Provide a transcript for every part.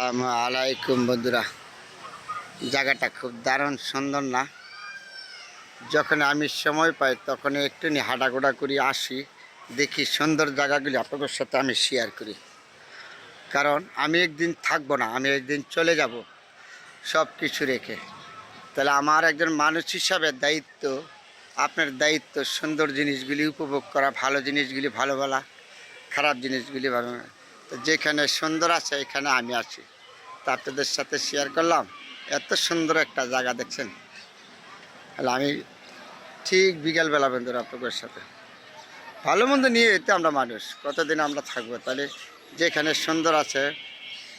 আলাইকুম বন্ধুরা, জায়গাটা খুব দারুণ সুন্দর না? যখন আমি সময় পাই তখন একটু হাঁটাগোড়া করি, আসি, দেখি সুন্দর জায়গাগুলি আপনাদের সাথে আমি শেয়ার করি। কারণ আমি একদিন থাকবো না, আমি একদিন চলে যাব সব কিছু রেখে। তাহলে আমার একজন মানুষ হিসাবে দায়িত্ব, আপনার দায়িত্ব সুন্দর জিনিসগুলি উপভোগ করা, ভালো জিনিসগুলি ভালো বলা, খারাপ জিনিসগুলি ভালো না। তো যেখানে সুন্দর আছে এখানে আমি আছি, তা আপনাদের সাথে শেয়ার করলাম। এত সুন্দর একটা জায়গা দেখছেন। তাহলে আমি ঠিক বিকালবেলা বন্ধুরা আপনাদের সাথে ভালো মন্দ নিয়ে এতে আমরা মানুষ কতদিন আমরা থাকবো। তাহলে যেখানে সুন্দর আছে,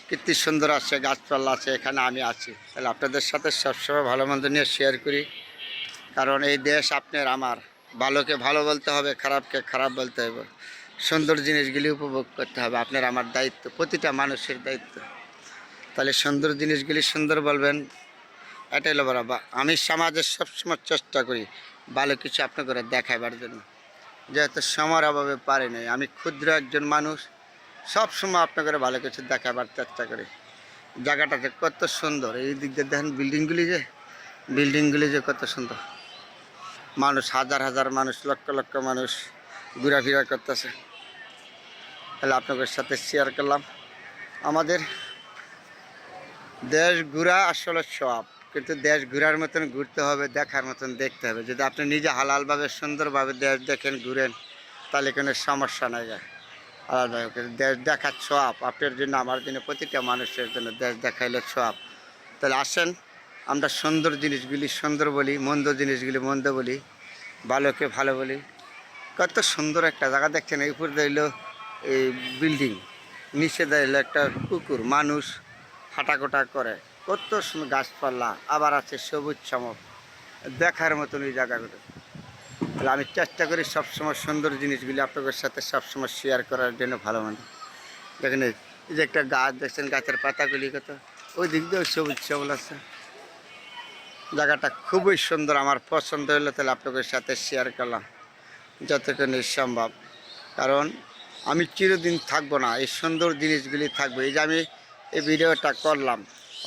কীর্তি সুন্দর আছে, গাছপালা আছে, এখানে আমি আছি। তাহলে আপনাদের সাথে সবসময় ভালো মন্দ নিয়ে শেয়ার করি। কারণ এই দেশ আপনার আমার, ভালোকে ভালো বলতে হবে, খারাপকে খারাপ বলতে হবে, সুন্দর জিনিসগুলি উপভোগ করতে হবে। আপনার আমার দায়িত্ব, প্রতিটা মানুষের দায়িত্ব। তাহলে সুন্দর জিনিসগুলি সুন্দর বলবেন, এটাই হলো বরাবর। আমি সমাজের সবসময় চেষ্টা করি ভালো কিছু আপনাকে দেখাবার জন্য, যেহেতু সময়ের অভাবে পারি নাই। আমি ক্ষুদ্র একজন মানুষ, সবসময় আপনাকে ভালো কিছু দেখাবার চেষ্টা করি। জায়গাটাতে কত সুন্দর, এই দিক দিয়ে দেখেন বিল্ডিংগুলি যে কত সুন্দর। মানুষ হাজার হাজার মানুষ, লক্ষ লক্ষ মানুষ ঘোরাফেরা করতেছে। তাহলে আপনাদের সাথে শেয়ার করলাম। আমাদের দেশ ঘোরা আসলে সব, কিন্তু দেশ ঘোরার মতন ঘুরতে হবে, দেখার মতন দেখতে হবে। যদি আপনি নিজে হালালভাবে সুন্দরভাবে দেশ দেখেন, ঘুরেন, তাহলে কোনো সমস্যা নাই। হালালভাবে দেশ দেখার সব আপনার জন্য, আমার জন্য, প্রতিটা মানুষের জন্য দেশ দেখাইলে সব। তাহলে আসেন, আমরা সুন্দর জিনিসগুলি সুন্দর বলি, মন্দ জিনিসগুলি মন্দ বলি, ভালোকে ভালো বলি। কত সুন্দর একটা জায়গা দেখছেন। এই উপর দিল এই বিল্ডিং, নিচে দিল একটা পুকুর, মানুষ হাঁটাকোটা করে, কত সুন্দর গাছপালা, আবার আছে সবুজ চমক, দেখার মতন এই জায়গাগুলো। তাহলে আমি চেষ্টা করি সবসময় সুন্দর জিনিসগুলি আপনাদের সাথে সবসময় শেয়ার করার জন্য। ভালো মানে দেখেন, এই যে একটা গাছ দেখছেন, গাছের পাতাগুলি কত, ওই দিক দিয়ে সবুজ চমক আছে। জায়গাটা খুবই সুন্দর, আমার পছন্দ হলো। তাহলে আপনাদের সাথে শেয়ার করলাম যতক্ষণ সম্ভব। কারণ আমি চিরদিন থাকবো না, এই সুন্দর জিনিসগুলি থাকবে। এই যে আমি এই ভিডিওটা করলাম,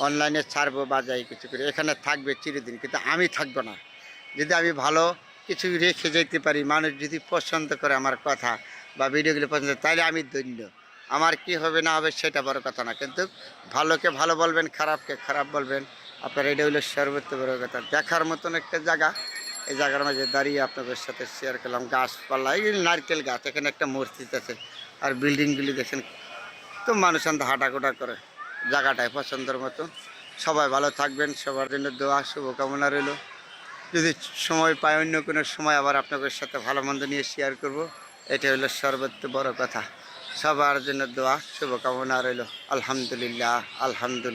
অনলাইনে ছাড়বো বা যাই কিছু করে, এখানে থাকবে চিরদিন, কিন্তু আমি থাকবো না। যদি আমি ভালো কিছু রেখে যেতে পারি, মানুষ যদি পছন্দ করে আমার কথা বা ভিডিওগুলি পছন্দ, তাহলে আমি ধন্য। আমার কি হবে না হবে সেটা বড় কথা না, কিন্তু ভালোকে ভালো বলবেন, খারাপকে খারাপ বলবেন। আপনার এটা হলো সর্বোচ্চ বড় কথা। দেখার মতন একটা জায়গা, এই জায়গার মাঝে দাঁড়িয়ে আপনাদের সাথে শেয়ার করলাম। গাছপালা, এই নারকেল গাছ, এখানে একটা মসজিদ আছে, আর বিল্ডিংগুলি দেখেন, তো মানুষ আনতে হাঁটাগোটা করে। জায়গাটায় পছন্দের মতো। সবাই ভালো থাকবেন, সবার জন্য দোয়া শুভকামনা রইল। যদি সময় পাই অন্য কোনো সময় আবার আপনাদের সাথে ভালো মন্দ নিয়ে শেয়ার করব। এটা হলো সর্বোচ্চ বড় কথা। সবার জন্য দোয়া শুভকামনা রইল। আলহামদুলিল্লাহ, আলহামদুলিল্লাহ।